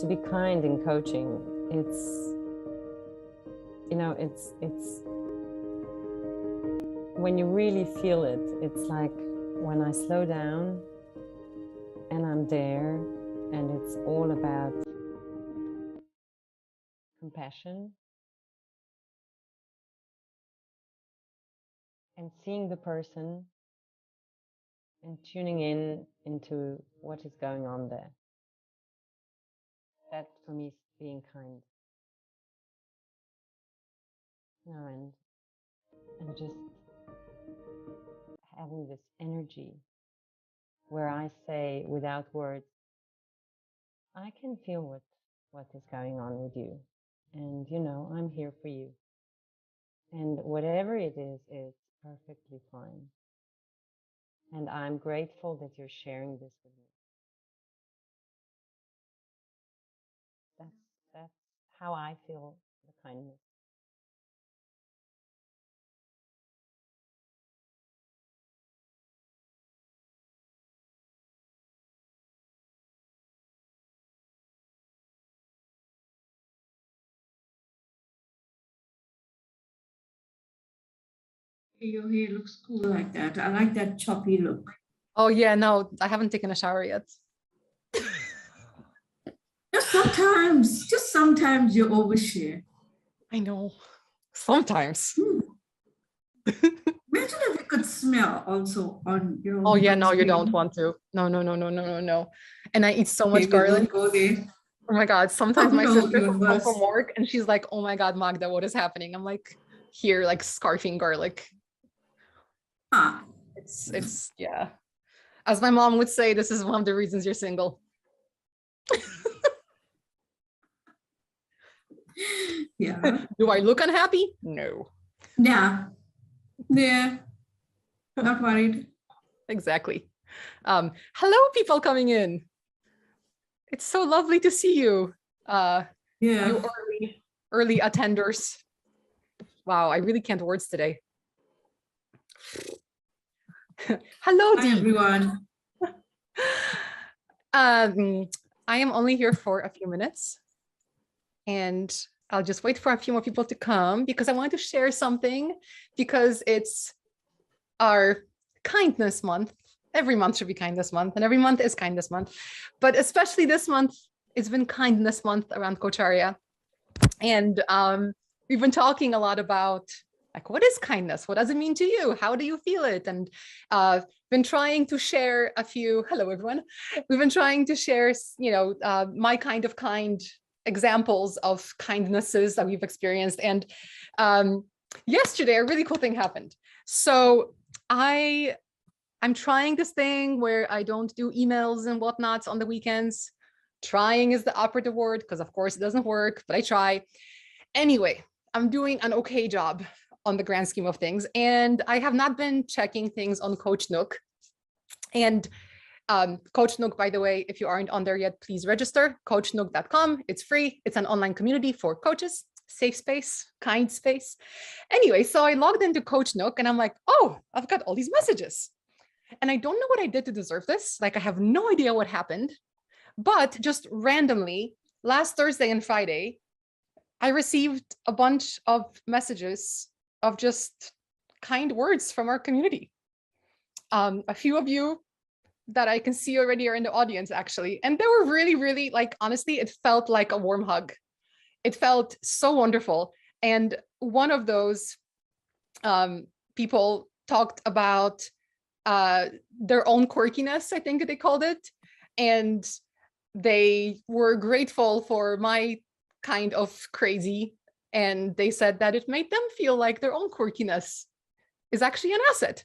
to be kind in coaching, it's, you know, it's when you really feel it, it's like when I slow down and I'm there, and it's all about compassion and seeing the person and tuning in into what is going on there. That for me is being kind. You know, and just having this energy where I say without words, I can feel what is going on with you. And, you know, I'm here for you. And whatever it is perfectly fine. And I'm grateful that you're sharing this with me. That's how I feel the kindness. Your hair looks cool like that. I like that choppy look. Oh yeah, no, I haven't taken a shower yet. Just sometimes you overshare. I know. Sometimes. Imagine if you could smell also on your. Oh yeah, no, you don't want to. No. And I eat so much garlic. Go there. Oh my God. Sometimes my sister comes home from worse. work and she's like, oh my God, Magda, what is happening? I'm like, here, like scarfing garlic. Ah. It's yeah. As my mom would say, this is one of the reasons you're single. Yeah. Do I look unhappy? No. Yeah. Yeah. Not worried. Exactly. Hello, people coming in. It's so lovely to see you. You early attenders. Wow, I really can't words today. Hello, Hi, everyone. I am only here for a few minutes, and I'll just wait for a few more people to come because I want to share something, because it's our kindness month. Every month should be kindness month, and every month is kindness month, but especially this month, it's been kindness month around Coacharya. And we've been talking a lot about, like, what is kindness? What does it mean to you? How do you feel it? And been trying to share a few, hello, everyone. We've been trying to share, you know, my kind of kind examples of kindnesses that we've experienced. And yesterday, a really cool thing happened. So I'm trying this thing where I don't do emails and whatnots on the weekends. Trying is the operative word, because of course it doesn't work, but I try. Anyway, I'm doing an okay job on the grand scheme of things. And I have not been checking things on Coach Nook. And Coach Nook, by the way, if you aren't on there yet, please register, coachnook.com. It's free. It's an online community for coaches, safe space, kind space. Anyway, so I logged into Coach Nook and I'm like, oh, I've got all these messages. And I don't know what I did to deserve this. Like, I have no idea what happened, but just randomly last Thursday and Friday, I received a bunch of messages of just kind words from our community. A few of you that I can see already are in the audience, actually. And they were really, really, like, honestly, it felt like a warm hug. It felt so wonderful. And one of those people talked about their own quirkiness, I think they called it. And they were grateful for my kind of crazy. And they said that it made them feel like their own quirkiness is actually an asset.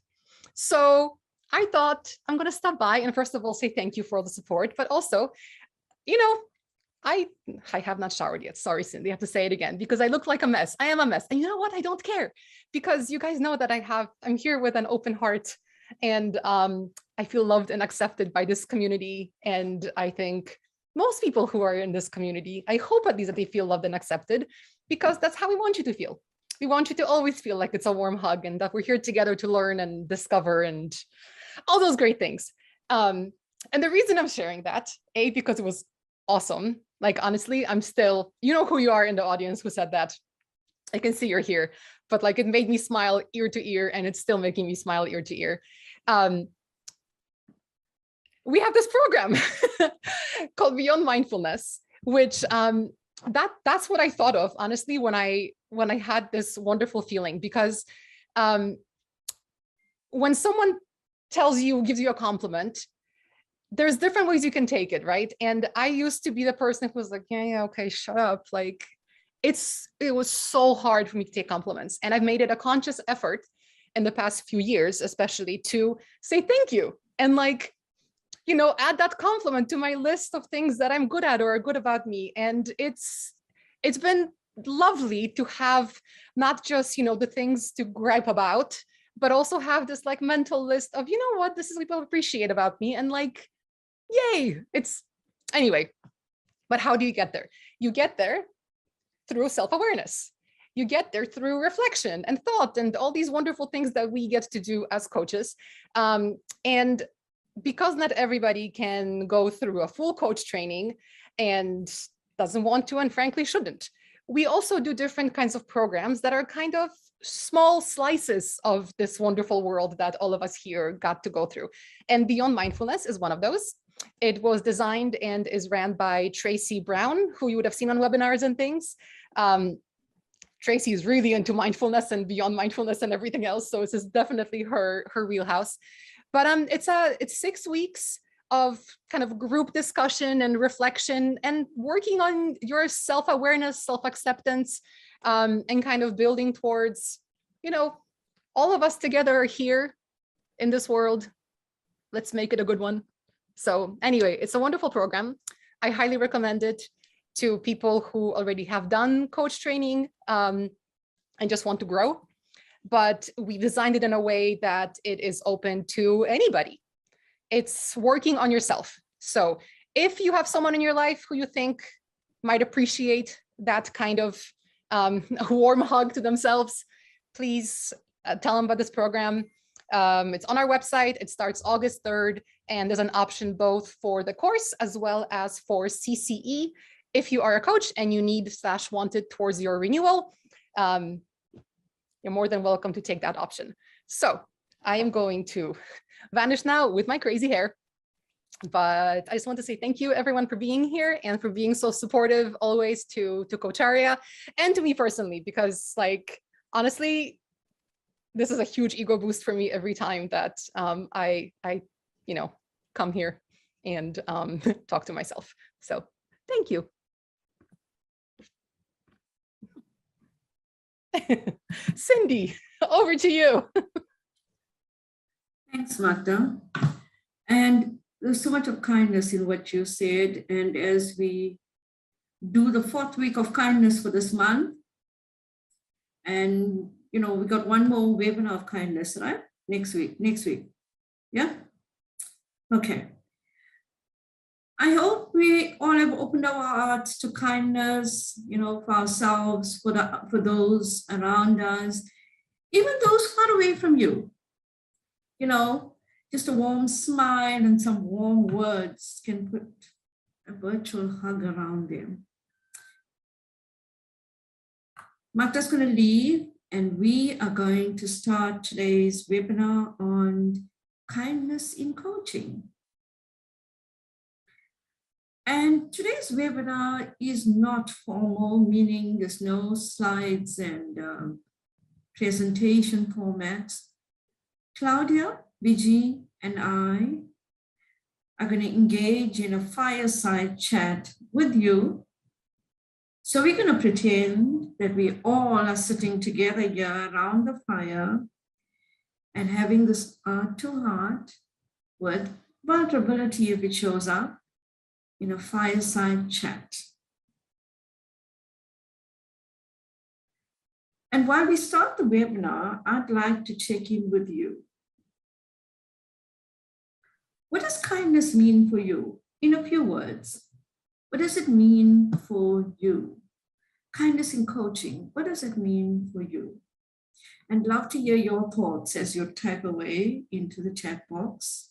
So I thought I'm going to stop by and first of all, say thank you for all the support, but also, you know, I have not showered yet. Sorry, Cindy, I have to say it again because I look like a mess. I am a mess. And you know what? I don't care because you guys know that I'm here with an open heart and I feel loved and accepted by this community. And I think most people who are in this community, I hope at least that they feel loved and accepted because that's how we want you to feel. We want you to always feel like it's a warm hug and that we're here together to learn and discover and all those great things. And the reason I'm sharing that, A, because it was awesome Like, honestly, I'm still, you know who you are in the audience who said that. I can see you're here, but like it made me smile ear to ear, and it's still making me smile ear to ear. We have this program called Beyond Mindfulness, which that's what I thought of, honestly, when I had this wonderful feeling, because when someone gives you a compliment, there's different ways you can take it, right? And I used to be the person who was like, yeah, okay, shut up. Like, it was so hard for me to take compliments. And I've made it a conscious effort in the past few years, especially, to say thank you. And like, you know, add that compliment to my list of things that I'm good at or are good about me. And it's been lovely to have not just, you know, the things to gripe about, but also have this like mental list of, you know what, this is what people appreciate about me. And like, yay, anyway. But how do you get there? You get there through self-awareness. You get there through reflection and thought and all these wonderful things that we get to do as coaches. And because not everybody can go through a full coach training and doesn't want to, and frankly shouldn't, we also do different kinds of programs that are kind of small slices of this wonderful world that all of us here got to go through. And Beyond Mindfulness is one of those. It was designed and is ran by Tracy Brown, who you would have seen on webinars and things. Tracy is really into mindfulness and beyond mindfulness and everything else, so this is definitely her wheelhouse. But it's 6 weeks of kind of group discussion and reflection and working on your self-awareness, self-acceptance, and kind of building towards, you know, all of us together here in this world. Let's make it a good one. So anyway, it's a wonderful program. I highly recommend it to people who already have done coach training and just want to grow. But we designed it in a way that it is open to anybody. It's working on yourself. So if you have someone in your life who you think might appreciate that kind of warm hug to themselves, please tell them about this program. It's on our website. It starts August 3rd, and there's an option both for the course as well as for CCE. If you are a coach and you need / wanted towards your renewal, you're more than welcome to take that option. So I am going to vanish now with my crazy hair, but I just want to say thank you everyone for being here and for being so supportive always to Coacharya and to me personally, because like, honestly, this is a huge ego boost for me every time that I you know, come here and talk to myself. So thank you. Cindy, over to you. Thanks, Magda. And there's so much of kindness in what you said. And as we do the 4th week of kindness for this month, and you know, we got one more webinar of kindness, right? Next week. Yeah? Okay. I hope we all have opened our hearts to kindness, you know, for ourselves, for those around us, even those far away from you. You know, just a warm smile and some warm words can put a virtual hug around them. Magda's going to leave, and we are going to start today's webinar on kindness in coaching. And today's webinar is not formal, meaning there's no slides and presentation formats. Claudia, Vijay, and I are going to engage in a fireside chat with you. So we're going to pretend that we all are sitting together here around the fire and having this heart-to-heart with vulnerability if it shows up in a fireside chat. And while we start the webinar, I'd like to check in with you. What does kindness mean for you? In a few words, what does it mean for you? Kindness in coaching, what does it mean for you? And love to hear your thoughts as you type away into the chat box.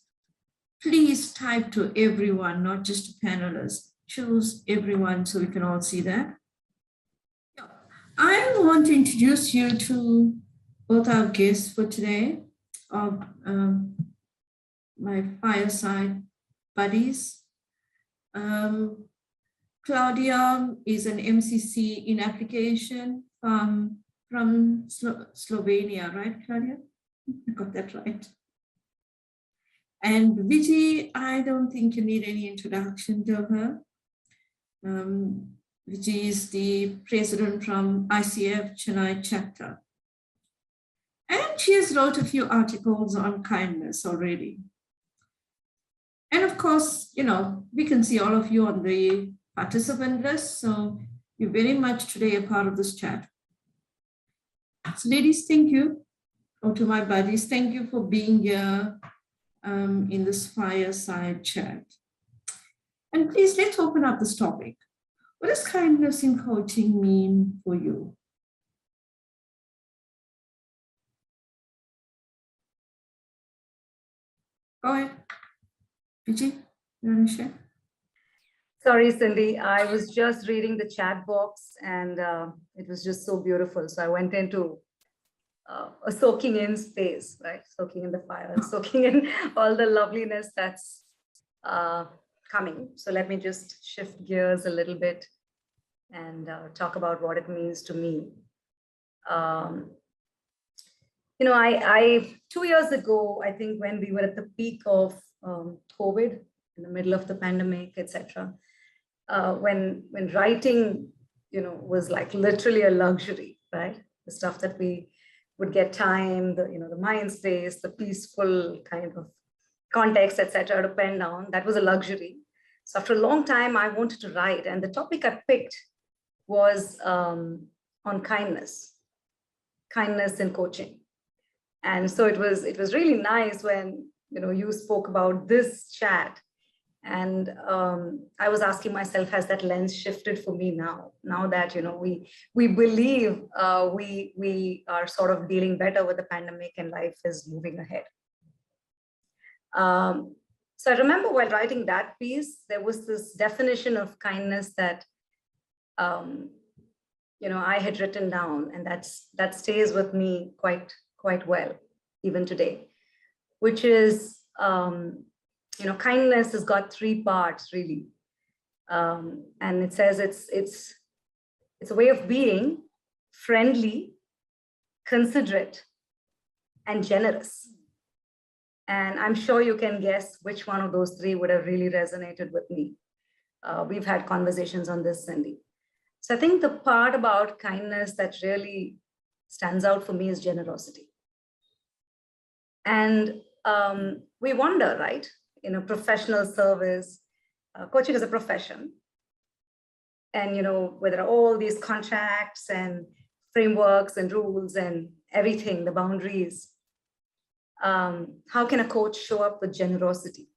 Please type to everyone, not just to panelists. choose everyone so we can all see that. Yeah. I want to introduce you to both our guests for today, of my fireside buddies. Claudia is an MCC in application from Slovenia, right, Claudia? I got that right. And Vijay, I don't think you need any introduction to her. Vijay is the president from ICF Chennai chapter. And she has wrote a few articles on kindness already. And of course, you know, we can see all of you on the participant list. So you're very much today a part of this chat. So ladies, thank you. Or to my buddies, thank you for being here in this fireside chat. And please, let's open up this topic. What does kindness in coaching mean for you? Go ahead. Vijay, you want to share? Sorry, Cindy, I was just reading the chat box and it was just so beautiful. So I went into a soaking in space, right? Soaking in the fire and soaking in all the loveliness that's coming. So let me just shift gears a little bit and talk about what it means to me. You know, I 2 years ago, I think when we were at the peak of COVID, in the middle of the pandemic, etc., when writing, you know, was like literally a luxury, right? The stuff that we would get time, the, you know, the mind space, the peaceful kind of context, etc., to pen down, that was a luxury. So after a long time, I wanted to write, and the topic I picked was on kindness in coaching. And so it was really nice when, you know, you spoke about this chat. And I was asking myself, has that lens shifted for me now that, you know, we believe we are sort of dealing better with the pandemic and life is moving ahead. So I remember while writing that piece, there was this definition of kindness that, you know, I had written down, and that stays with me quite well, even today, which is, you know, kindness has got 3 parts really. And it says it's a way of being friendly, considerate, and generous. And I'm sure you can guess which one of those 3 would have really resonated with me. We've had conversations on this, Cindy. So I think the part about kindness that really stands out for me is generosity. And we wonder, right? In a professional service, coaching is a profession. And, you know, where there are all these contracts and frameworks and rules and everything, the boundaries, how can a coach show up with generosity?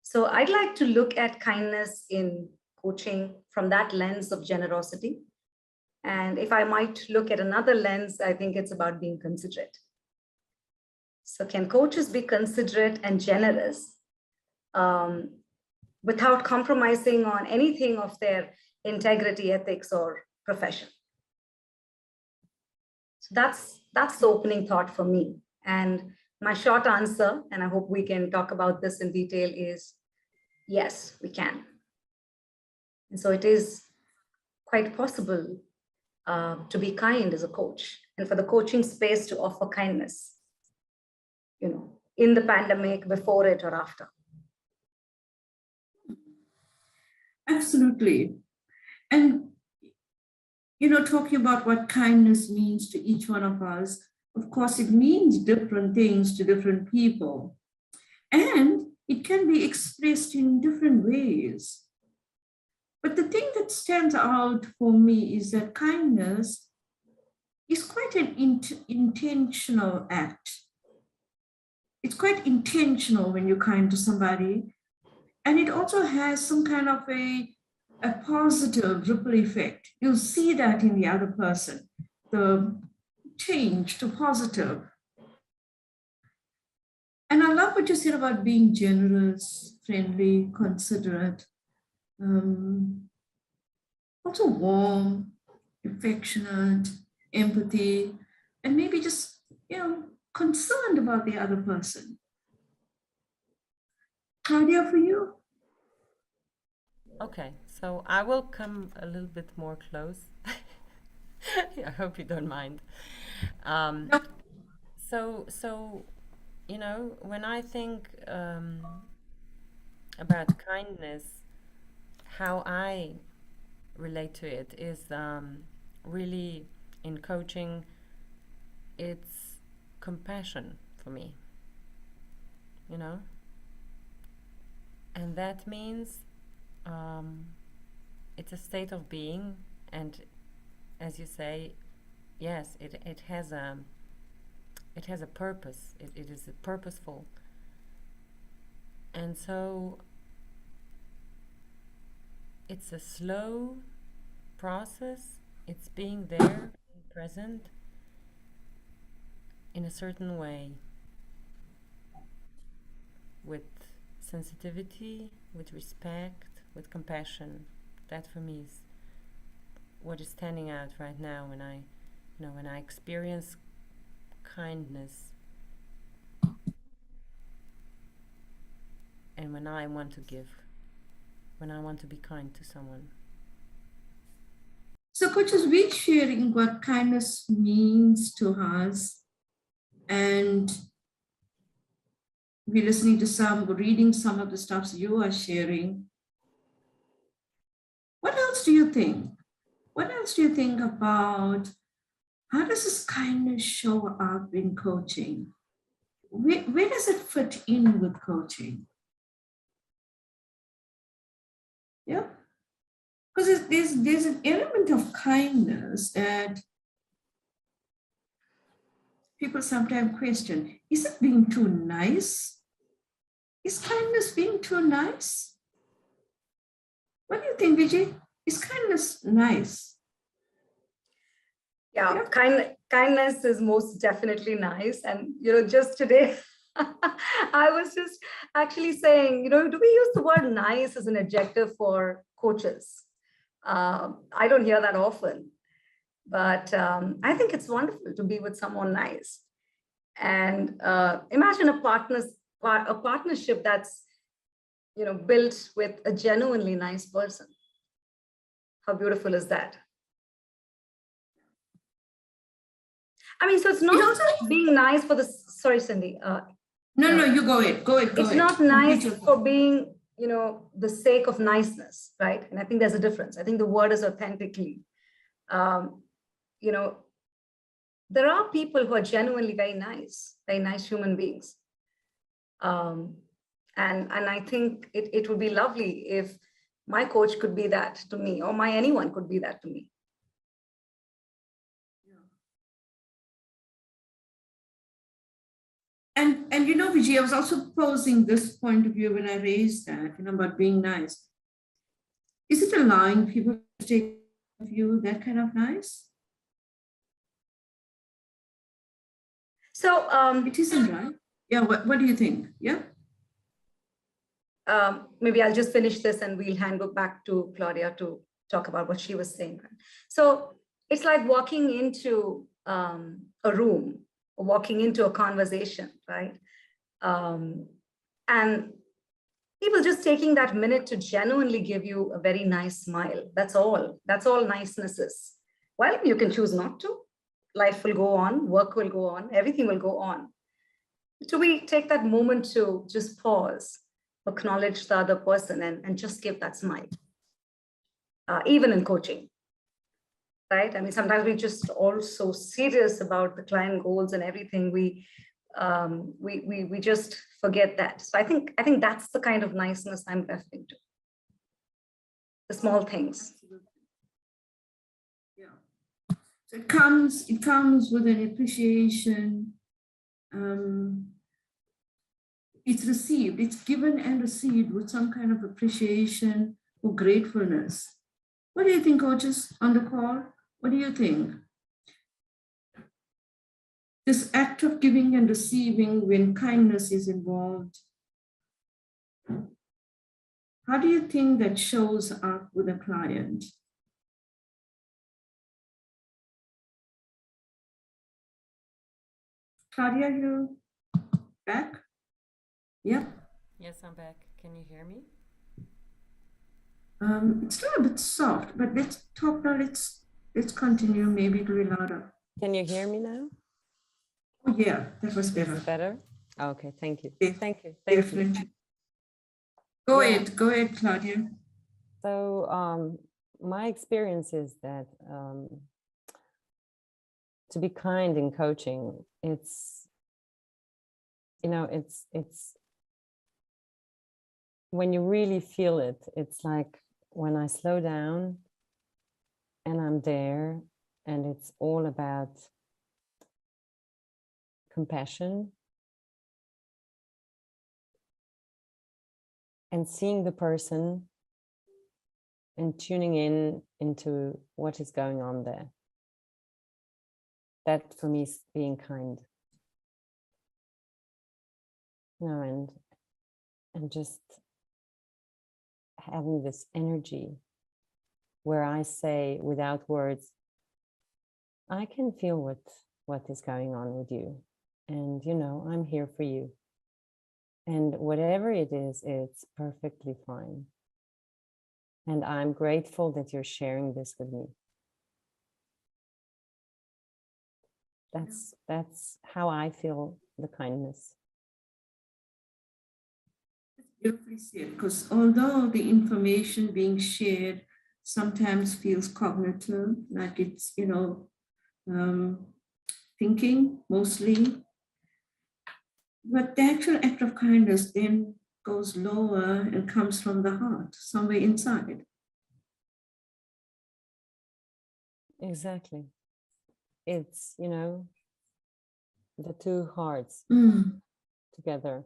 So I'd like to look at kindness in coaching from that lens of generosity. And if I might look at another lens, I think it's about being considerate. So can coaches be considerate and generous without compromising on anything of their integrity, ethics, or profession? So that's the opening thought for me. And my short answer, and I hope we can talk about this in detail, is yes, we can. And so it is quite possible to be kind as a coach, and for the coaching space to offer kindness, you know, in the pandemic, before it or after. Absolutely. And, you know, talking about what kindness means to each one of us, of course, it means different things to different people. And it can be expressed in different ways. But the thing that stands out for me is that kindness is quite an intentional act. It's quite intentional when you're kind to somebody. And it also has some kind of a positive ripple effect. You'll see that in the other person, the change to positive. And I love what you said about being generous, friendly, considerate. also warm, affectionate, empathy, and maybe just, concerned about the other person. Claudia, for you? Okay, so I will come a little bit more close. I hope you don't mind. No. So when I think about kindness, how I relate to it is really in coaching, it's compassion for me, and that means it's a state of being, and as you say, yes, it has a purpose. It is purposeful, and so it's a slow process. It's being there, being present in a certain way, with sensitivity, with respect, with compassion. That for me is what is standing out right now when I experience kindness, and when I want to give, when I want to be kind to someone. So coaches, we're sharing what kindness means to us, and we're listening to we're reading some of the stuff you are sharing. What else do you think? What else do you think about how does this kindness show up in coaching? Where does it fit in with coaching? Yeah, because there's an element of kindness that people sometimes question. Is it being too nice? Is kindness being too nice? What do you think, Vijay? Is kindness nice? Yeah, kindness is most definitely nice. And, just today, I was just actually saying, do we use the word nice as an adjective for coaches? I don't hear that often, but I think it's wonderful to be with someone nice. And imagine a partnership that's, built with a genuinely nice person. How beautiful is that? I mean, so it's not being nice for the, sorry, Cindy. No, you go ahead. It's not nice for being, the sake of niceness, right? And I think there's a difference. I think the word is authentically. There are people who are genuinely very nice human beings. And I think it would be lovely if my coach could be that to me, or anyone could be that to me. And Vijay, I was also posing this point of view when I raised that, about being nice. Is it allowing people to take of you that kind of nice? So it isn't, right? Yeah, what do you think? Yeah. Maybe I'll just finish this and we'll hand it back to Claudia to talk about what she was saying. So it's like walking into a room, or walking into a conversation, right? And people just taking that minute to genuinely give you a very nice smile. That's all niceness is. Well, you can choose not to. Life will go on, work will go on, everything will go on. Do we take that moment to just pause, acknowledge the other person, and just give that smile? Even in coaching, right? I mean, sometimes we just all so serious about the client goals and everything. We just forget that. So I think that's the kind of niceness I'm referring to. The small things. Yeah. So it comes with an appreciation. It's received, it's given and received with some kind of appreciation or gratefulness. What do you think, coaches on the call? What do you think? This act of giving and receiving when kindness is involved. how do you think that shows up with a client? Claudia, you back? Yeah. Yes, I'm back. Can you hear me? It's still a bit soft, but let's talk now. Let's continue. Maybe it'll be louder. Can you hear me now? Oh yeah, that was better. Better? Okay, thank you. Yeah, Thank you. Thank you. definitely. Yeah. Go ahead, Claudia. So my experience is that to be kind in coaching, it's when you really feel it, it's like when I slow down and I'm there, and it's all about compassion and seeing the person and tuning in into what is going on there. That for me is being kind. And just having this energy where I say without words, I can feel what is going on with you. And I'm here for you. And whatever it is, it's perfectly fine. And I'm grateful that you're sharing this with me. That's how I feel the kindness. Beautifully said, because although the information being shared sometimes feels cognitive, like it's, thinking mostly, but the actual act of kindness then goes lower and comes from the heart, somewhere inside. Exactly. It's, the two hearts together.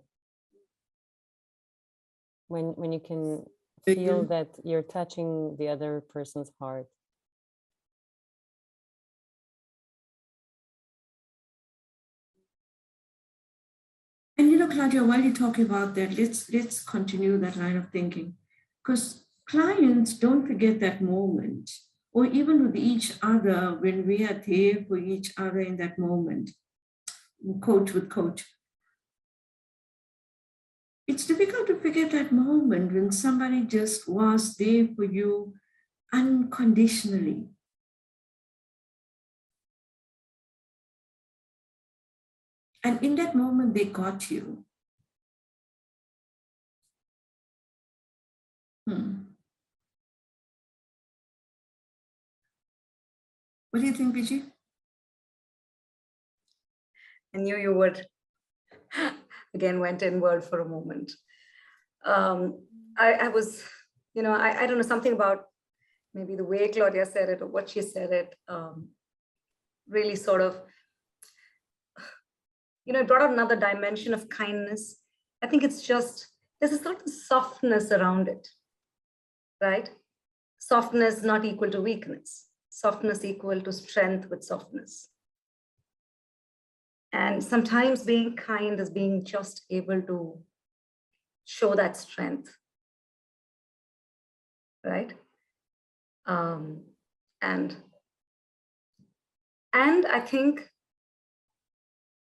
When you can feel that you're touching the other person's heart. And Claudia, while you're talking about that, let's continue that line of thinking, because clients don't forget that moment, or even with each other when we are there for each other in that moment, coach with coach. It's difficult to forget that moment when somebody just was there for you unconditionally. And in that moment, they got you. What do you think, Vijay? I knew you would. Again, went inward for a moment. I was, I don't know, something about maybe the way Claudia said it or what she said it, really sort of, it brought out another dimension of kindness. I think it's just, there's a certain softness around it, right? Softness not equal to weakness. Softness equal to strength with softness. And sometimes being kind is being just able to show that strength, right? And I think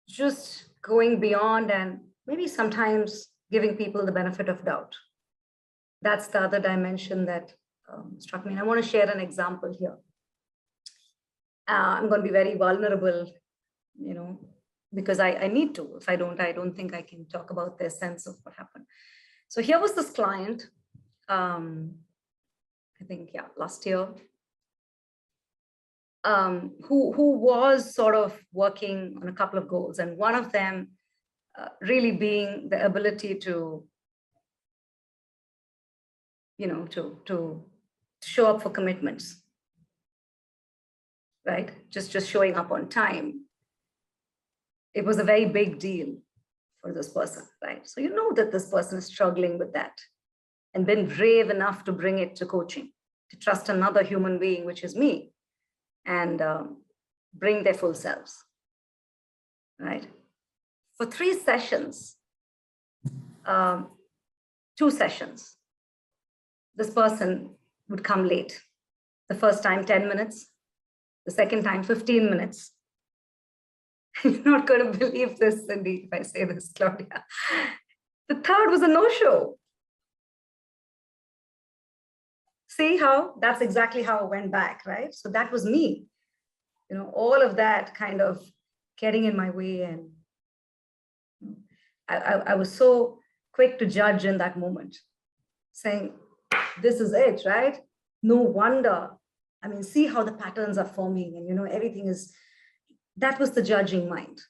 just going beyond and maybe sometimes giving people the benefit of doubt. That's the other dimension that struck me. And I want to share an example here. I'm going to be very vulnerable, because I need to. If I don't think I can talk about their sense of what happened. So here was this client, I think, last year, who was sort of working on a couple of goals. And one of them really being the ability to, to show up for commitments, right? Just showing up on time. It was a very big deal for this person, right? So you know that this person is struggling with that and been brave enough to bring it to coaching, to trust another human being, which is me, and bring their full selves, right? For 3 sessions, 2 sessions, this person would come late. The first time, 10 minutes. The second time, 15 minutes. You're not going to believe this, Cindy, if I say this, Claudia. The third was a no-show. See how? That's exactly how I went back, right? So that was me. You know, all of that kind of getting in my way. And I was so quick to judge in that moment, saying, this is it, right? No wonder. I mean, see how the patterns are forming and, you know, everything is, that was the judging mind.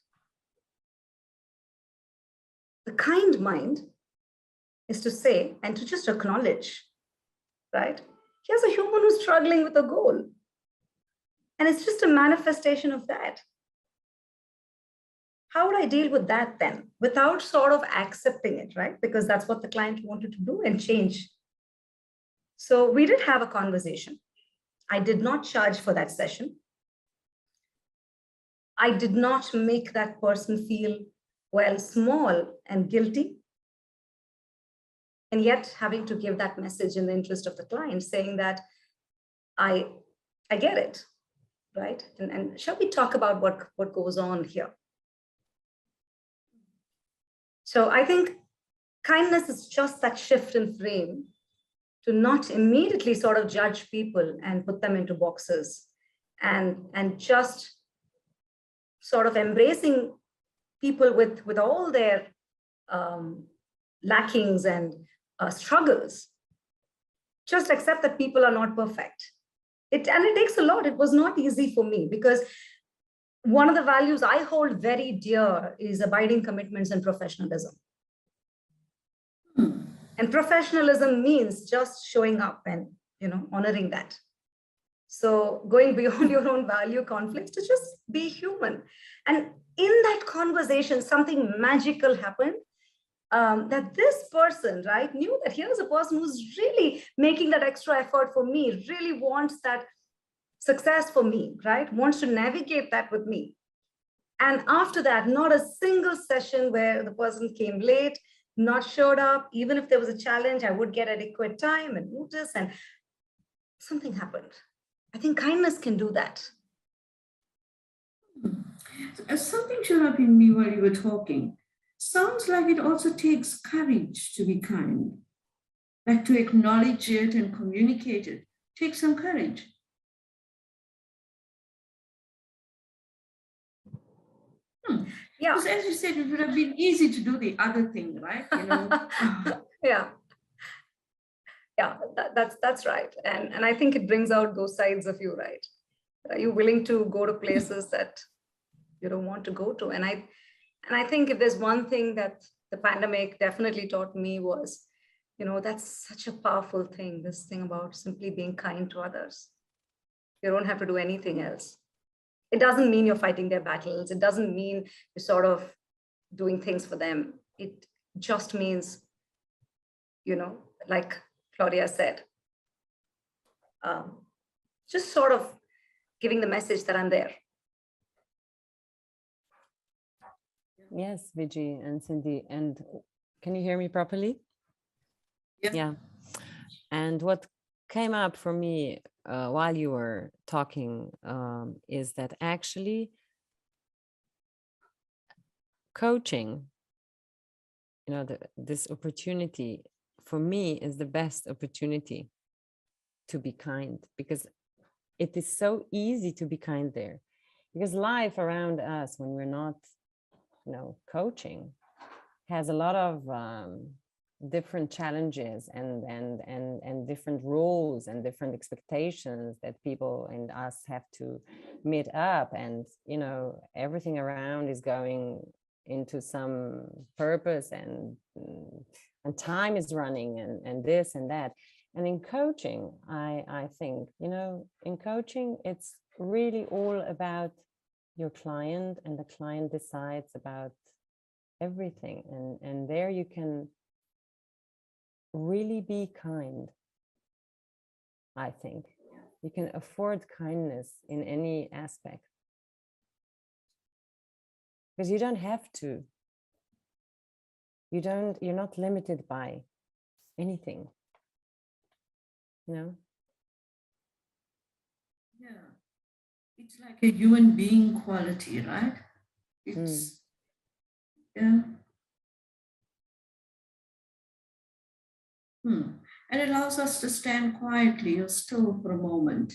The kind mind is to say, and to just acknowledge, right? Here's a human who's struggling with a goal. And it's just a manifestation of that. How would I deal with that then? Without sort of accepting it, right? Because that's what the client wanted to do and change. So we did have a conversation. I did not charge for that session. I did not make that person feel, well, small and guilty. And yet having to give that message in the interest of the client, saying that I get it, right? And shall we talk about what goes on here? So I think kindness is just that shift in frame to not immediately sort of judge people and put them into boxes, and just sort of embracing people with all their lackings and struggles. Just accept that people are not perfect. And it takes a lot. It was not easy for me, because one of the values I hold very dear is abiding commitments and professionalism. And professionalism means just showing up and, you know, honoring that. So going beyond your own value conflicts to just be human. And in that conversation, something magical happened. That this person, right, knew that here's a person who's really making that extra effort for me, really wants that success for me, right, wants to navigate that with me. And after that, not a single session where the person came late, not showed up. Even if there was a challenge, I would get adequate time and notice, and something happened. I think kindness can do that. Something showed up in me while you were talking. Sounds like it also takes courage to be kind. Like to acknowledge it and communicate it takes some courage. Yeah. Because as you said, it would have been easy to do the other thing, right? You know? Yeah. Yeah, that's right. And I think it brings out those sides of you, right? Are you willing to go to places that you don't want to go to? And I think if there's one thing that the pandemic definitely taught me was, you know, that's such a powerful thing, this thing about simply being kind to others. You don't have to do anything else. It doesn't mean you're fighting their battles. It doesn't mean you're sort of doing things for them. It just means, you know, like Claudia said, just sort of giving the message that I'm there. Yes, Vijay and Cindy. And can you hear me properly? Yep. Yeah. And what came up for me while you were talking is that actually coaching, you know, this opportunity for me is the best opportunity to be kind, because it is so easy to be kind there. Because life around us, when we're not, you know, coaching, has a lot of different challenges and different rules and different expectations that people and us have to meet up. And, you know, everything around is going into some purpose, and time is running, and this and that. And in coaching, I think, you know, in coaching, it's really all about your client, and the client decides about everything. And there you can really be kind. I think you can afford kindness in any aspect, because you don't have to. You're not limited by anything. you know? Yeah. It's like a human being quality, right? It's, yeah. And it allows us to stand quietly or still for a moment.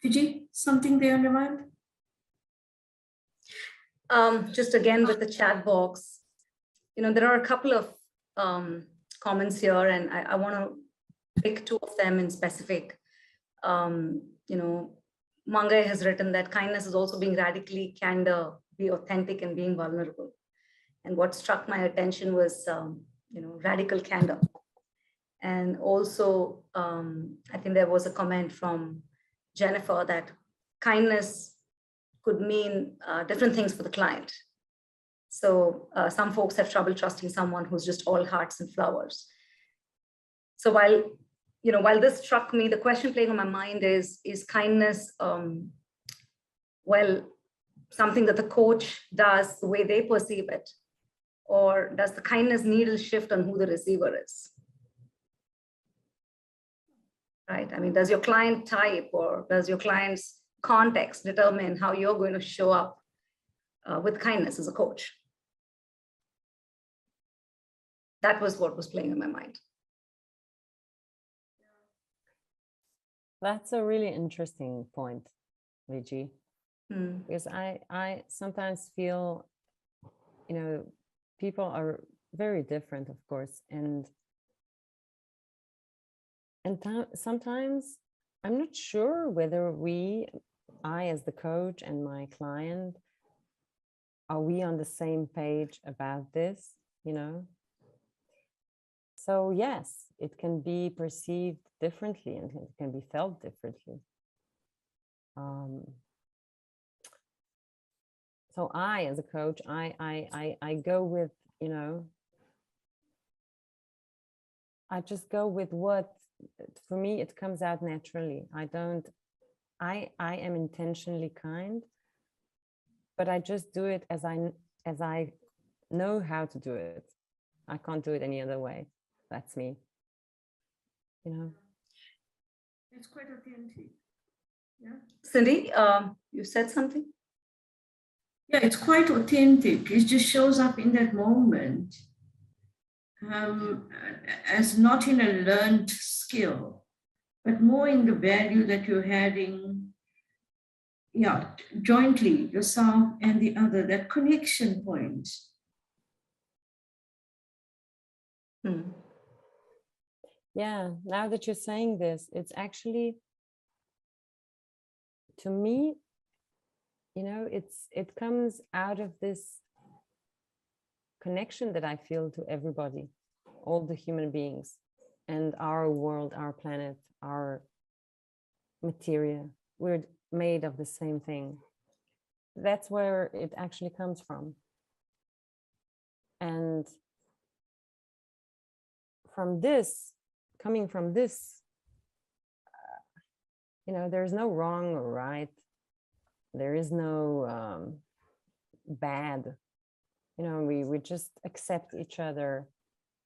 Fiji, something there on your mind? Just again with the chat box, there are a couple of comments here, and I want to pick two of them in specific. Mangai has written that kindness is also being radically candor, be authentic and being vulnerable. And what struck my attention was, radical candor. And also, I think there was a comment from Jennifer that kindness could mean different things for the client. So some folks have trouble trusting someone who's just all hearts and flowers. So while this struck me, the question playing on my mind is kindness, something that the coach does the way they perceive it? Or does the kindness needle shift on who the receiver is? Right? I mean, does your client type or does your client's context determine how you're going to show up with kindness as a coach? That was what was playing in my mind. That's a really interesting point, Viji, because I sometimes feel, people are very different, of course, and sometimes I'm not sure whether I as the coach and my client, are we on the same page about this, So yes, it can be perceived differently and it can be felt differently. So I, as a coach, I go with, I just go with what, for me, it comes out naturally. I am intentionally kind, but I just do it as I know how to do it. I can't do it any other way. That's me. It's quite authentic. Yeah. Cindy, you said something? Yeah, it's quite authentic. It just shows up in that moment as not in a learned skill, but more in the value that you're having, jointly, yourself and the other, that connection point. Yeah, now that you're saying this, it's actually, to me, it comes out of this connection that I feel to everybody, all the human beings, and our world, our planet, our materia. We're made of the same thing. That's where it actually comes from. And coming from this, there's no wrong or right. There is no bad. We just accept each other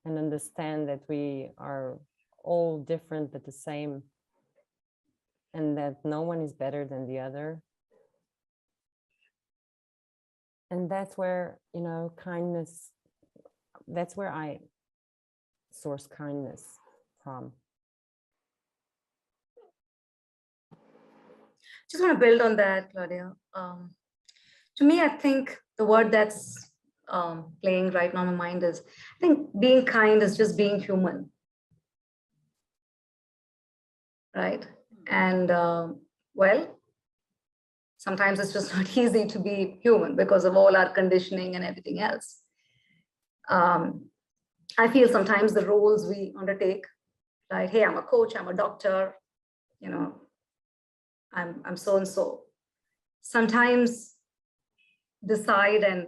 and understand that we are all different but the same, and that no one is better than the other. And that's where, kindness, that's where I source kindness from. Just want to build on that, Claudia. To me, I think the word that's playing right now in my mind is, I think being kind is just being human. Right? And sometimes it's just not easy to be human because of all our conditioning and everything else. I feel sometimes the roles we undertake, like, hey, I'm a coach, I'm a doctor, I'm so and so, sometimes decide and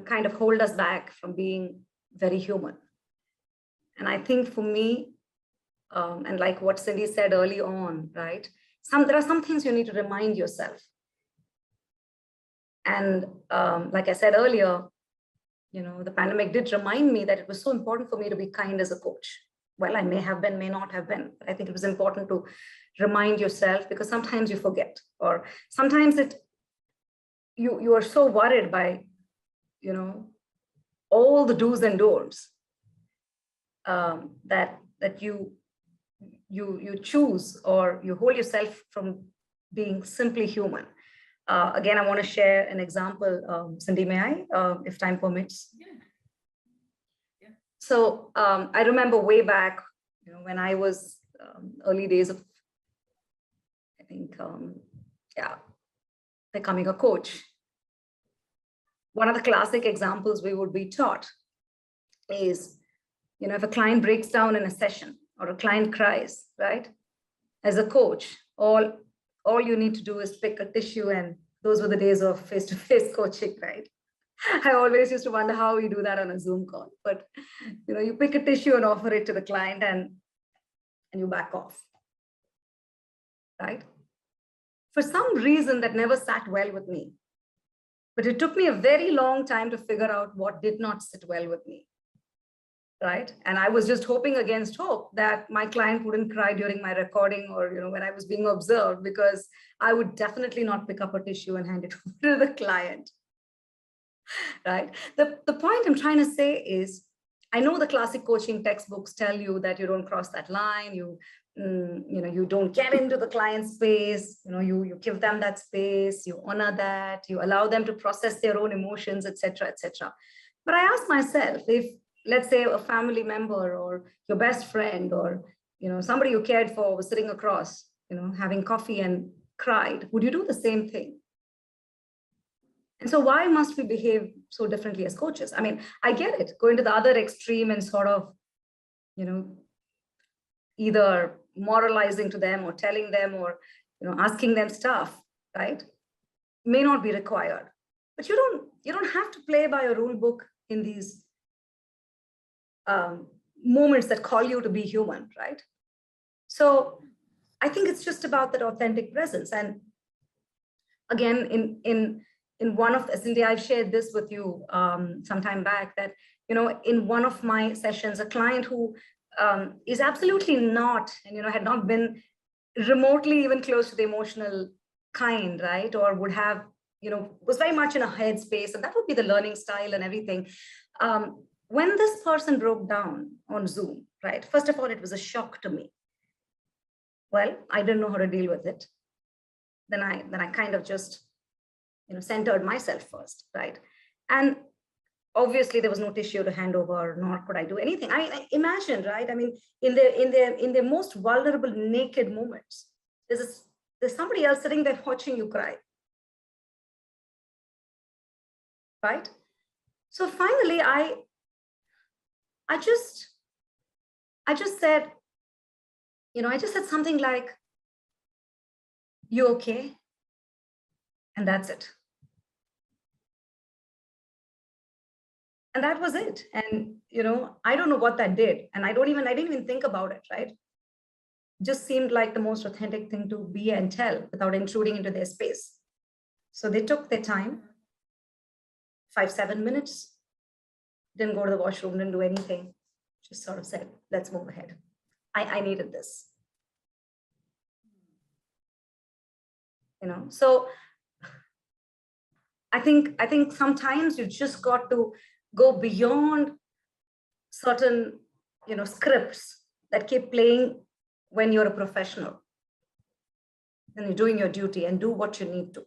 kind of hold us back from being very human. And I think for me, and like what Cindy said early on, right, there are some things you need to remind yourself. And like I said earlier, the pandemic did remind me that it was so important for me to be kind as a coach. Well, I may have been, may not have been, but I think it was important to remind yourself, because sometimes you forget, or sometimes you are so worried by, all the do's and don'ts, that you choose, or you hold yourself from being simply human. Again, I want to share an example. Cindy, may I, if time permits? Yeah. So I remember way back, when I was early days of, I think, becoming a coach. One of the classic examples we would be taught is, if a client breaks down in a session or a client cries, right? As a coach, all you need to do is pick a tissue, and those were the days of face-to-face coaching, right? I always used to wonder how we do that on a Zoom call, but you pick a tissue and offer it to the client, and you back off, right? For some reason that never sat well with me, but it took me a very long time to figure out what did not sit well with me, right? And I was just hoping against hope that my client wouldn't cry during my recording, or when I was being observed, because I would definitely not pick up a tissue and hand it over to the client, right? The point I'm trying to say is, I know the classic coaching textbooks tell you that you don't cross that line, you don't get into the client's space, you give them that space, you honor that, you allow them to process their own emotions, etc., etc. But I ask myself, if, let's say, a family member or your best friend, or somebody you cared for was sitting across, having coffee and cried, would you do the same thing? And so why must we behave so differently as coaches? I mean, I get it, going to the other extreme and sort of, either moralizing to them or telling them, or asking them stuff, right, may not be required. But you don't have to play by a rule book in these moments that call you to be human, right? So I think it's just about that authentic presence. And again, in one of, Cindy, I've shared this with you some time back, that in one of my sessions, a client who is absolutely not, and had not been remotely even close to the emotional kind, right, or would have, was very much in a headspace, and that would be the learning style and everything. When this person broke down on Zoom, right, first of all, it was a shock to me. Well, I didn't know how to deal with it. Then I kind of just centered myself first, right? And obviously there was no tissue to hand over, nor could I do anything. I imagine, right? I mean, in the most vulnerable, naked moments, there's somebody else sitting there watching you cry, right? So finally, I just said, I just said something like, "You okay?" And that's it. And that was it. And, I don't know what that did. And I didn't even think about it, right? It just seemed like the most authentic thing to be and tell without intruding into their space. So they took their time, 5-7 minutes, didn't go to the washroom, didn't do anything, just sort of said, let's move ahead. I needed this. So I think sometimes you just got to go beyond certain, scripts that keep playing when you're a professional, and you're doing your duty, and do what you need to.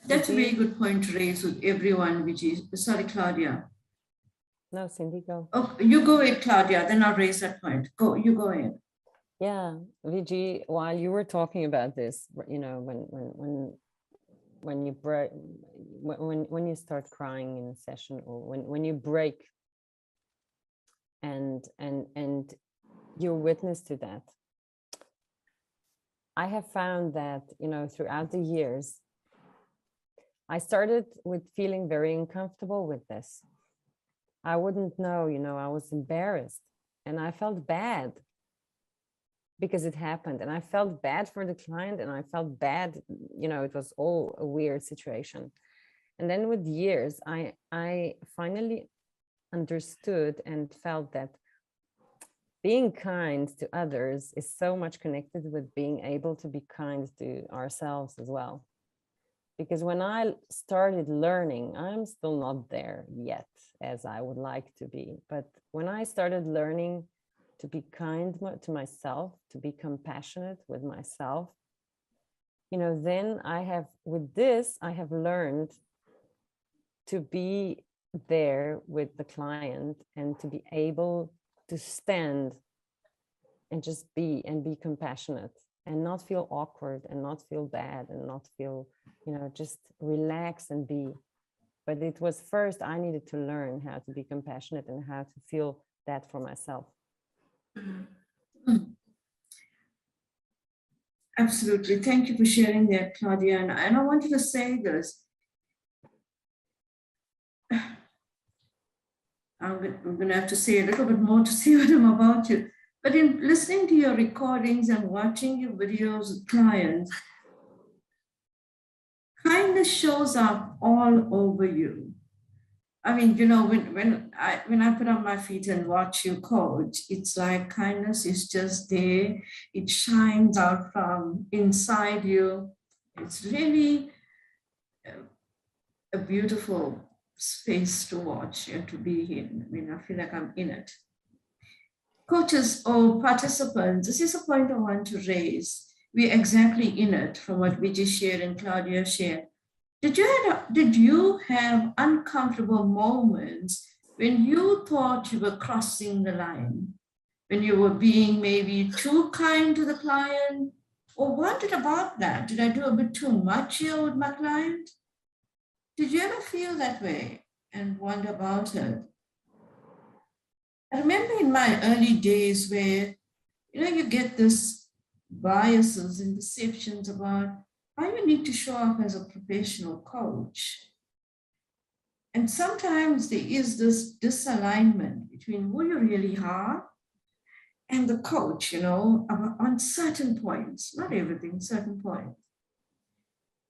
That's a very good point to raise with everyone, Vijay. Sorry, Claudia. No, Cindy, go. Oh, you go ahead, Claudia, then I'll raise that point. You go ahead. Yeah, Vijay, while you were talking about this, when you break, when you start crying in a session, or when you break, and you're witness to that, I have found that, throughout the years, I started with feeling very uncomfortable with this. I wouldn't know, I was embarrassed And I felt bad because it happened. And I felt bad for the client, and I felt bad, you know, it was all a weird situation. And then with years, I finally understood and felt that being kind to others is so much connected with being able to be kind to ourselves as well. Because when I started learning, I'm still not there yet as I would like to be. But when I started learning to be kind to myself, to be compassionate with myself, you know, then with this, I have learned to be there with the client and to be able to stand and just be compassionate and not feel awkward and not feel bad and not feel, you know, just relax and be. But it was first I needed to learn how to be compassionate and how to feel that for myself. Absolutely. Thank you for sharing that, Claudia. And I wanted to say this. I'm going to have to say a little bit more to see what I'm about to. But in listening to your recordings and watching your videos with clients, kindness shows up all over you. I mean, you know, when I put on my feet and watch you coach, it's like kindness is just there. It shines out from inside you. It's really a beautiful space to watch and to be in. I mean, I feel like I'm in it. Coaches or participants, this is a point I want to raise. We're exactly in it from what we just shared and Claudia shared. Did you have uncomfortable moments when you thought you were crossing the line? When you were being maybe too kind to the client? Or wondered about that? Did I do a bit too much here with my client? Did you ever feel that way and wonder about it? I remember in my early days where, you know, you get this biases and perceptions about how you need to show up as a professional coach. And sometimes there is this disalignment between who you really are and the coach, you know, on certain points, not everything, certain points.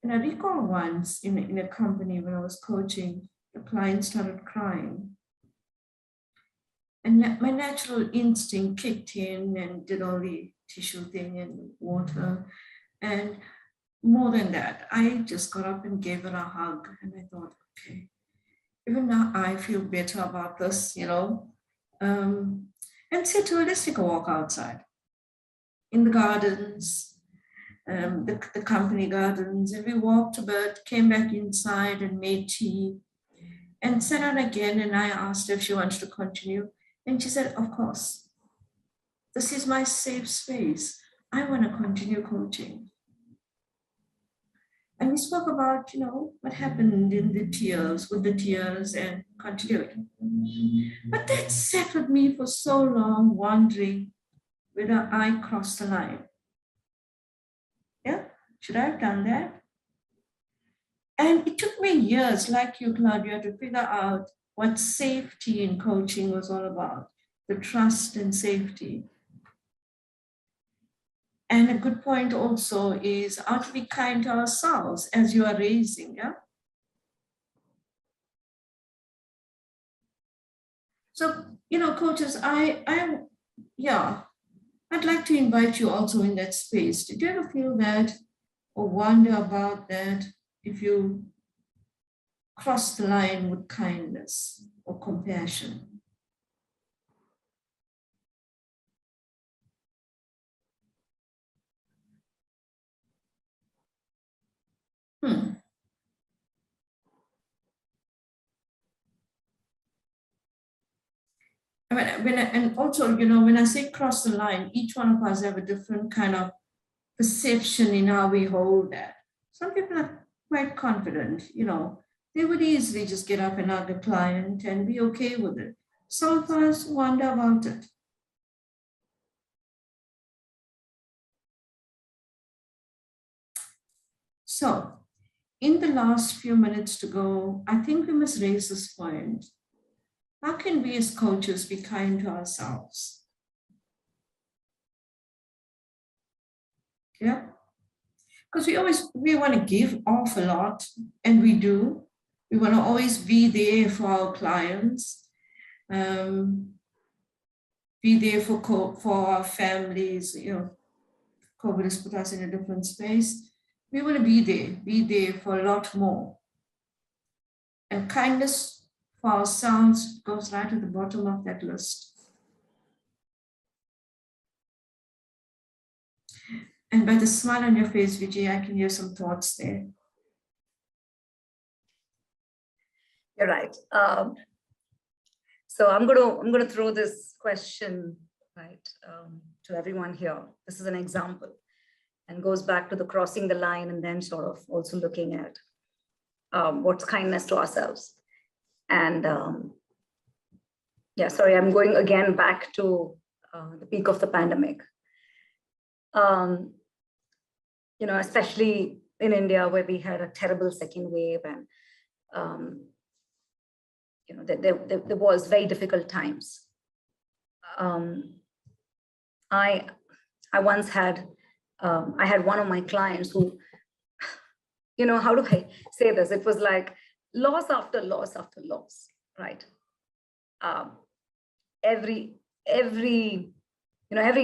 And I recall once in a company when I was coaching, the client started crying. And my natural instinct kicked in and did all the tissue thing and water. And more than that, I just got up and gave her a hug. And I thought, okay, even now I feel better about this, you know. And said to her, let's take a walk outside in the gardens, the company gardens. And we walked a bit, came back inside and made tea and sat down again. And I asked her if she wanted to continue. And she said, of course, this is my safe space. I want to continue coaching. And we spoke about, you know, what happened with the tears and continued. But that sat with me for so long, wondering whether I crossed the line. Yeah, should I have done that? And it took me years, like you, Claudia, to figure out what safety in coaching was all about, the trust and safety. And a good point also is how to be kind to ourselves as you are raising, yeah? So, you know, coaches, I'd like to invite you also in that space. Did you ever feel that or wonder about that if you cross the line with kindness or compassion? And also, you know, when I say cross the line, each one of us have a different kind of perception in how we hold that. Some people are quite confident, you know, they would easily just get up and hug a client and be okay with it. Some of us wonder about it. So, in the last few minutes to go, I think we must raise this point. How can we as coaches be kind to ourselves? Yeah. Because we want to give off a lot, and we do. We want to always be there for our clients, be there for our families. You know, COVID has put us in a different space. We want to be there for a lot more. And kindness for ourselves goes right at the bottom of that list. And by the smile on your face, Vijay, I can hear some thoughts there. You're right. So I'm gonna throw this question right to everyone here. This is an example, and goes back to the crossing the line, and then sort of also looking at what's kindness to ourselves. And yeah, sorry, I'm going again back to the peak of the pandemic. You know, especially in India, where we had a terrible second wave, and you know, there was very difficult times. I once had I had one of my clients who, you know, how do I say this? It was like loss after loss after loss, right? Every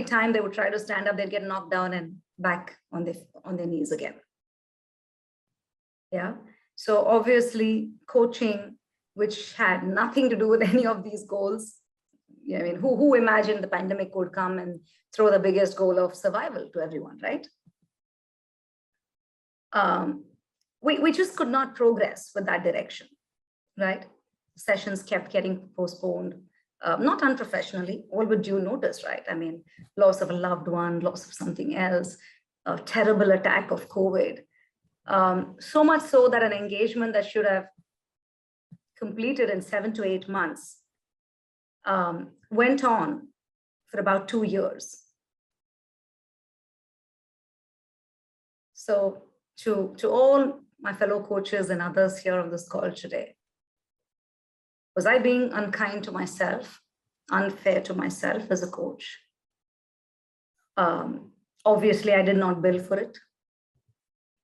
time they would try to stand up, they'd get knocked down and back on their knees again. Yeah. So obviously coaching, which had nothing to do with any of these goals. Yeah, I mean, who imagined the pandemic would come and throw the biggest goal of survival to everyone, right? We just could not progress with that direction, right? Sessions kept getting postponed, not unprofessionally, all with due notice, right? I mean, loss of a loved one, loss of something else, a terrible attack of COVID. So much so that an engagement that should have completed in 7 to 8 months went on for about 2 years. So to all my fellow coaches and others here on this call today, was I being unkind to myself, unfair to myself as a coach? Obviously, I did not bill for it,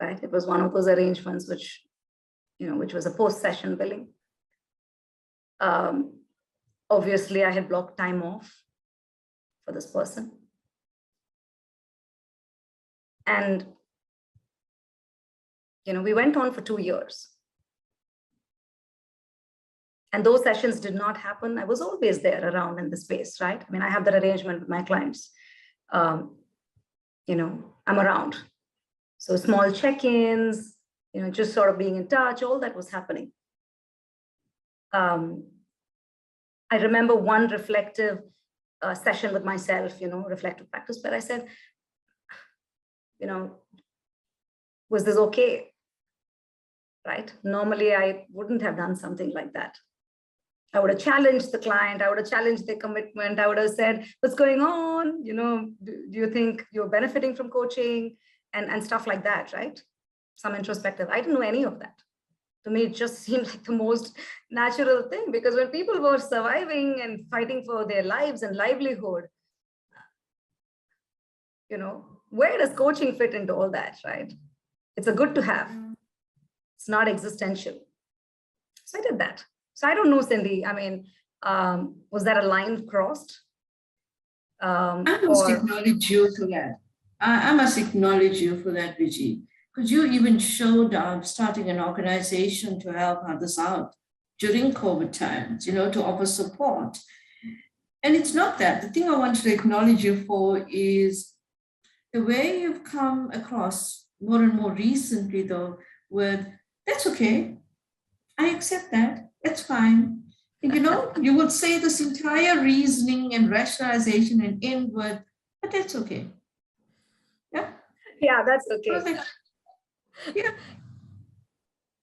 right? It was one of those arrangements which was a post-session billing. Obviously, I had blocked time off for this person. And, you know, we went on for 2 years. And those sessions did not happen. I was always there around in the space, right? I mean, I have that arrangement with my clients. You know, I'm around. So small check-ins, you know, just sort of being in touch, all that was happening. I remember one reflective session with myself, you know, reflective practice, where I said, you know, was this okay? Right? Normally, I wouldn't have done something like that. I would have challenged the client. I would have challenged their commitment. I would have said, what's going on? You know, do you think you're benefiting from coaching and stuff like that, right? Some introspective. I didn't know any of that. To me, it just seemed like the most natural thing, because when people were surviving and fighting for their lives and livelihood, you know, where does coaching fit into all that, right? It's a good to have. It's not existential. So I did that. So I don't know, Cindy, I mean, was that a line crossed? I must acknowledge you for that. I must acknowledge you for that, Vijay, because you even showed up starting an organization to help others out during COVID times, you know, to offer support. And it's not that. The thing I want to acknowledge you for is the way you've come across more and more recently, though, with, that's okay. I accept that. It's fine. And, you know, you would say this entire reasoning and rationalization and inward, but that's okay. Yeah. Yeah, that's okay. Perfect. Yeah.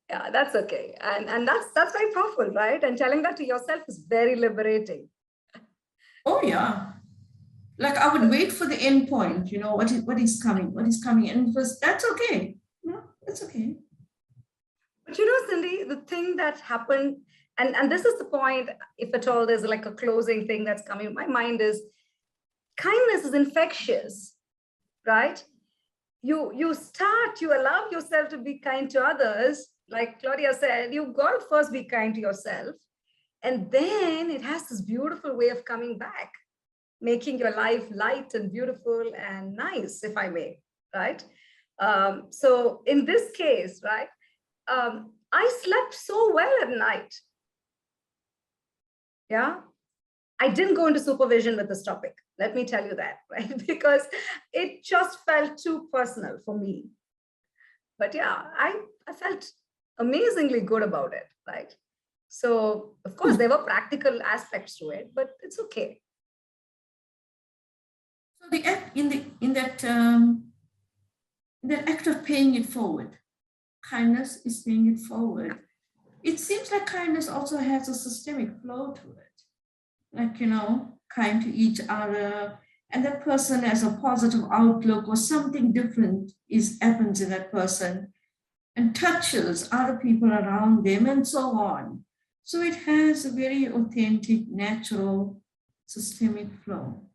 Yeah, that's okay. And that's very powerful, right? And telling that to yourself is very liberating. Oh, yeah. Like I would wait for the end point, you know, what is coming. And first, that's okay. No, that's okay. But you know, Cindy, the thing that happened, and this is the point, if at all there's like a closing thing that's coming in my mind, is kindness is infectious, right? you allow yourself to be kind to others. Like Claudia said, you've got to first be kind to yourself. And then it has this beautiful way of coming back, making your life light and beautiful and nice, if I may, right? So in this case, right, I slept so well at night. Yeah. I didn't go into supervision with this topic. Let me tell you that, right? Because it just felt too personal for me. But yeah, I felt amazingly good about it, right? So of course there were practical aspects to it, but it's okay. So the act in that act of paying it forward, kindness is paying it forward. It seems like kindness also has a systemic flow to it. Like, kind to each other, and that person has a positive outlook or something different happens in that person and touches other people around them and so on. So it has a very authentic, natural, systemic flow.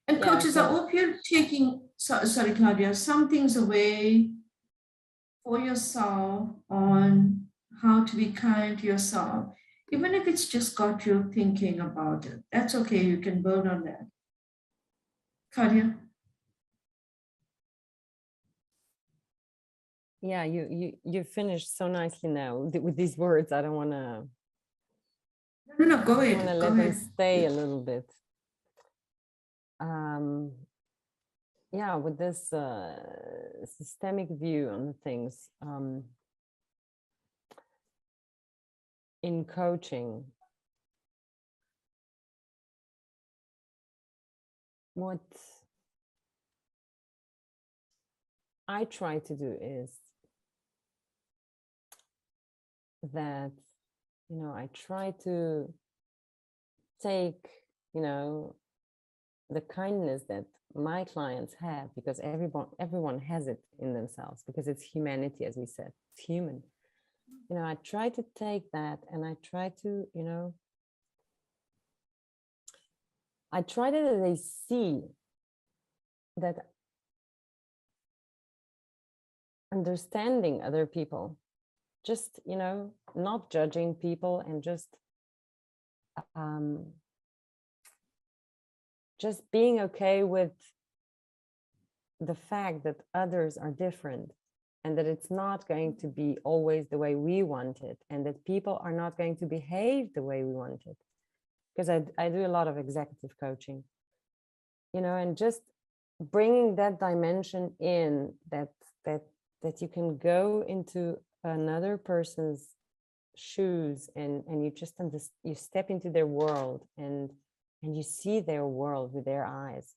And coaches, I hope you're taking, sorry, Claudia, some things away for yourself on how to be kind to yourself, even if it's just got you thinking about it. That's okay, you can build on that. Claudia? Yeah, you finished so nicely now with these words. I don't want to. No, go ahead. I want to let them stay a little bit. Yeah, with this systemic view on things in coaching, what I try to do is that, I try to take, the kindness that my clients have, because everyone has it in themselves, because it's humanity, as we said, it's human. I try to take that and I try to, I try that they see that understanding other people, just, not judging people, and just being okay with the fact that others are different, and that it's not going to be always the way we want it, and that people are not going to behave the way we want it. Because I do a lot of executive coaching, and just bringing that dimension in, that you can go into another person's shoes, and you just you step into their world, and you see their world with their eyes,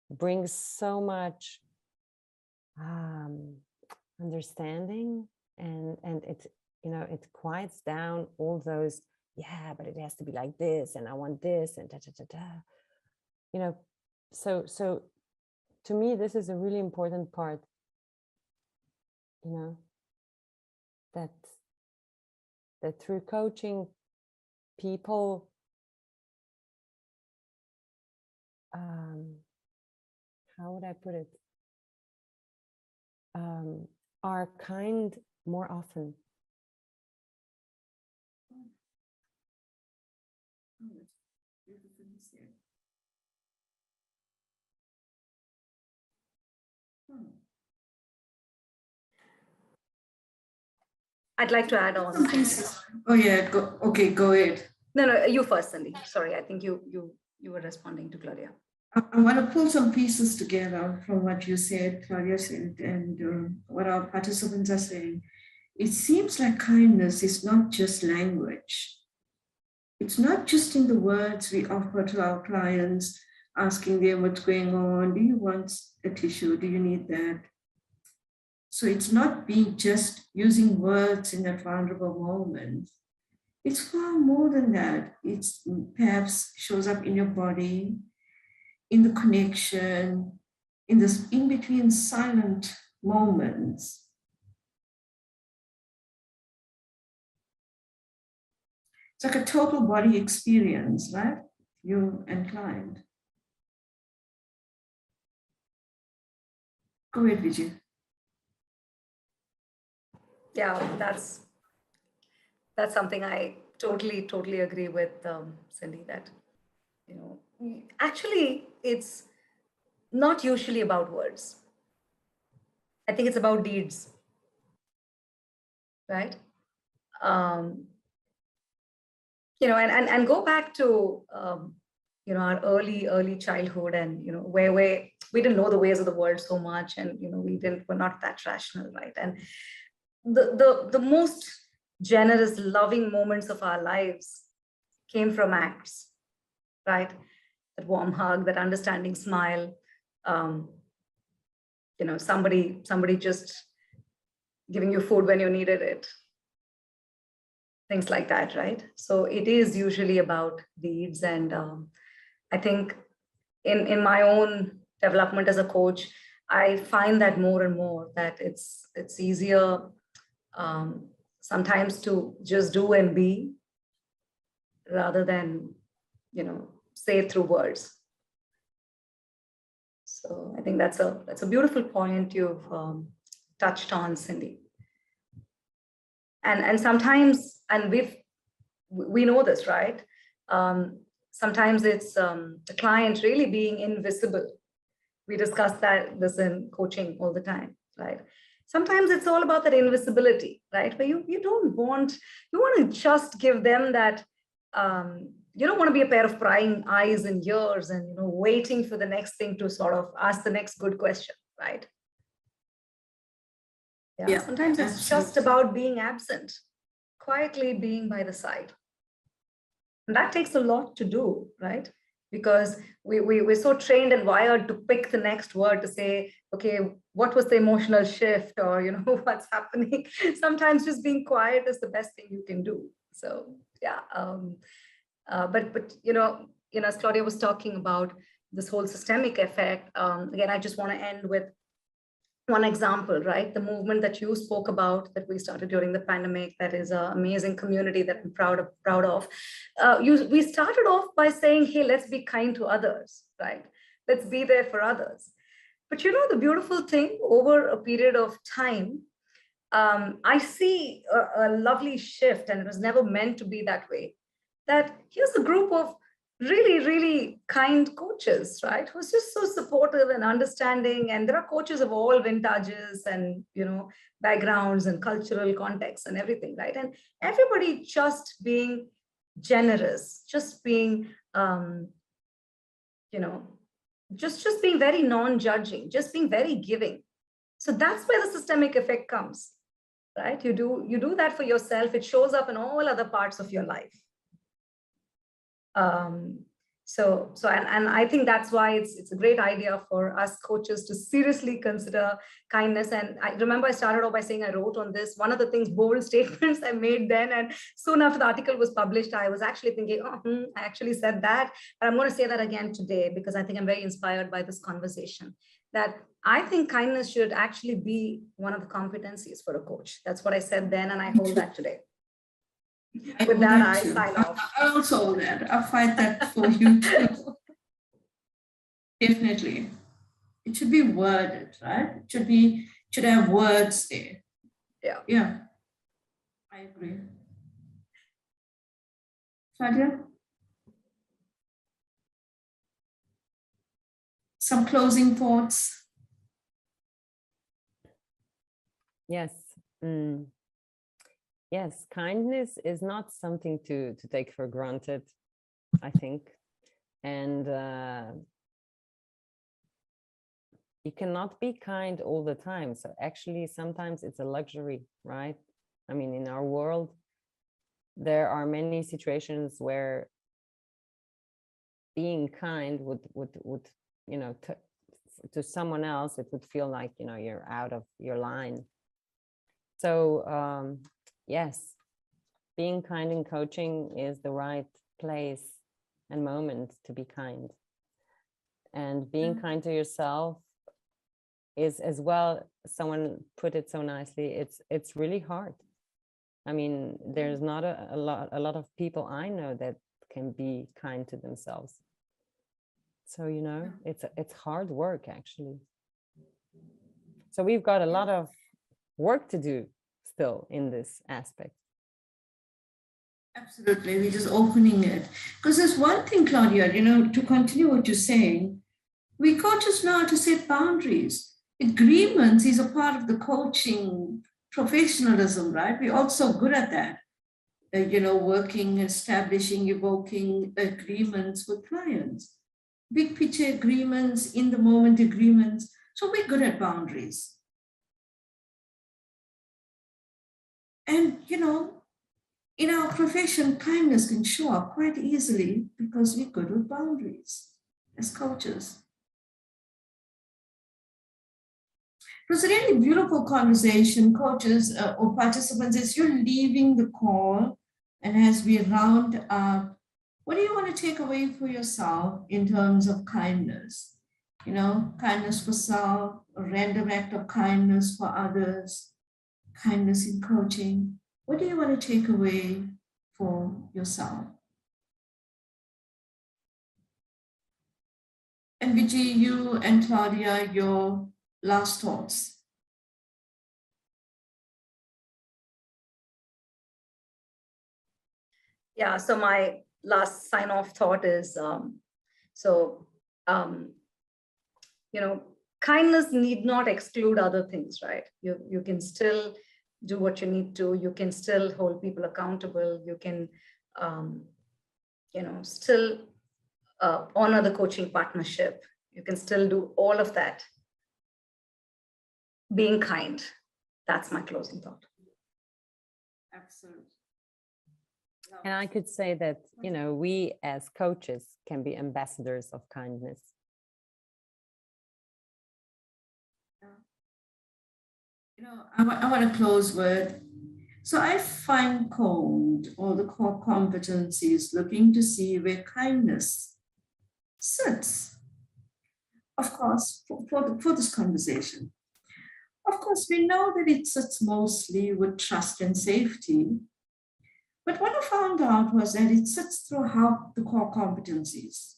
brings so much understanding, and it it quiets down all those, yeah, but it has to be like this, and I want this, and so to me this is a really important part, that through coaching people how would I put it, are kind more often. I'd like to add on. Oh yeah, go ahead. No, you first, Sandy. Sorry, I think you were responding to Claudia. I want to pull some pieces together from what you said, Claudia said, and what our participants are saying. It seems like kindness is not just language. It's not just in the words we offer to our clients, asking them what's going on. Do you want a tissue? Do you need that? So it's not being just using words in that vulnerable moment. It's far more than that. It's perhaps shows up in your body, in the connection, in this in-between silent moments. It's like a total body experience, right? you and client. Go ahead, Vijay. Yeah, that's something I totally agree with, Cindy, that, actually it's not usually about words. I think it's about deeds, right? And go back to, our early childhood, and, where we didn't know the ways of the world so much, and, we're not that rational, right? And the most generous, loving moments of our lives came from acts, right? That warm hug, that understanding smile, somebody just giving you food when you needed it, things like that, right? So it is usually about deeds. And I think in my own development as a coach, I find that more and more that it's easier sometimes to just do and be, rather than, say it through words. So I think that's a beautiful point you've touched on, Cindy. And sometimes, and we know this, right? Sometimes it's the client really being invisible. We discuss this in coaching all the time, right? Sometimes it's all about that invisibility, right? Where you want to just give them that, you don't want to be a pair of prying eyes and ears and, waiting for the next thing to sort of ask the next good question, right? Yeah, sometimes it's absolutely. just about being absent, quietly being by the side. And that takes a lot to do, right? Because we're so trained and wired to pick the next word to say, okay, what was the emotional shift, or, what's happening? Sometimes just being quiet is the best thing you can do. So, yeah. But as Claudia was talking about this whole systemic effect, again, I just want to end with one example, right? The movement that you spoke about, that we started during the pandemic, that is an amazing community that I'm proud of. We started off by saying, hey, let's be kind to others, right? Let's be there for others. But the beautiful thing, over a period of time, I see a lovely shift, and it was never meant to be that way. That here's a group of really, really kind coaches, right? Who's just so supportive and understanding. And there are coaches of all vintages and, backgrounds and cultural contexts and everything, right? And everybody just being generous, just being, just being very non-judging, just being very giving. So that's where the systemic effect comes, right? You do that for yourself. It shows up in all other parts of your life. And I think that's why it's a great idea for us coaches to seriously consider kindness. And I remember I started off by saying I wrote on this. One of the things, bold statements I made then, and soon after the article was published, I was actually thinking, I actually said that. But I'm going to say that again today, because I think I'm very inspired by this conversation. That I think kindness should actually be one of the competencies for a coach. That's what I said then, and I hold that today. With that, I sign off. I also hold that. I'll fight that for you too. Definitely. It should be worded, right? It should have words there. Yeah. Yeah. I agree. Claudia? Some closing thoughts? Yes. Yes, kindness is not something to take for granted, I think. And you cannot be kind all the time. So actually, sometimes it's a luxury, right? I mean, in our world, there are many situations where being kind would to someone else, it would feel like, you're out of your line. So yes, being kind in coaching is the right place and moment to be kind. And being kind to yourself is as well, someone put it so nicely, it's really hard. I mean, there's not a lot of people I know that can be kind to themselves. So, you know, it's hard work, actually. So we've got a lot of work to do still in this aspect. Absolutely. We're just opening it. Because there's one thing, Claudia, you know, to continue what you're saying, we coaches know how to set boundaries. Agreements is a part of the coaching professionalism, right? We're also good at that. You know, working, establishing, evoking agreements with clients, big picture agreements, in the moment agreements. So we're good at boundaries. And, you know, in our profession, kindness can show up quite easily because we're good with boundaries as coaches. It was a really beautiful conversation, coaches or participants, as you're leaving the call and as we round up, what do you want to take away for yourself in terms of kindness? You know, kindness for self, a random act of kindness for others, kindness in coaching. What do you want to take away for yourself? And Vijay, you and Claudia, your last thoughts. Yeah, so my last sign-off thought is, you know, kindness need not exclude other things, right? You can still do what you need to. You can still hold people accountable. You can, you know, still honor the coaching partnership. You can still do all of that. Being kind. That's my closing thought. Absolutely. And I could say that, you know, we as coaches can be ambassadors of kindness. You know, I want to close with, so I find cold all the core competencies, looking to see where kindness sits. Of course, for this conversation. Of course, we know that it sits mostly with trust and safety. But what I found out was that it sits throughout the core competencies,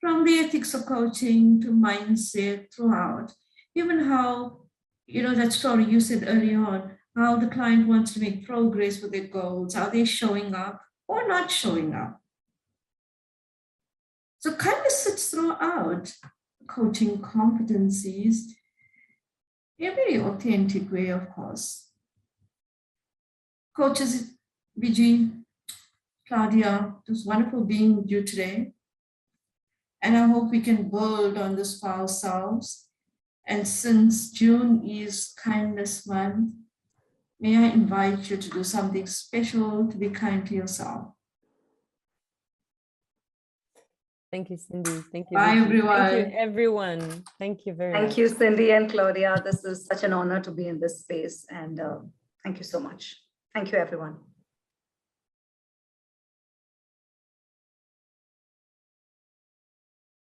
from the ethics of coaching to mindset throughout, even how, you know, that story you said early on, how the client wants to make progress with their goals, how they're showing up or not showing up. So kindness sits throughout coaching competencies in a very authentic way, of course. Coaches, Vijay, Claudia, it was wonderful being with you today. And I hope we can build on this for ourselves. And since June is Kindness Month, may I invite you to do something special to be kind to yourself. Thank you, Cindy. Thank you. Bye, Vicky. everyone. Thank you, everyone. Thank you very much. Thank you, Cindy and Claudia. This is such an honor to be in this space. And thank you so much. Thank you, everyone.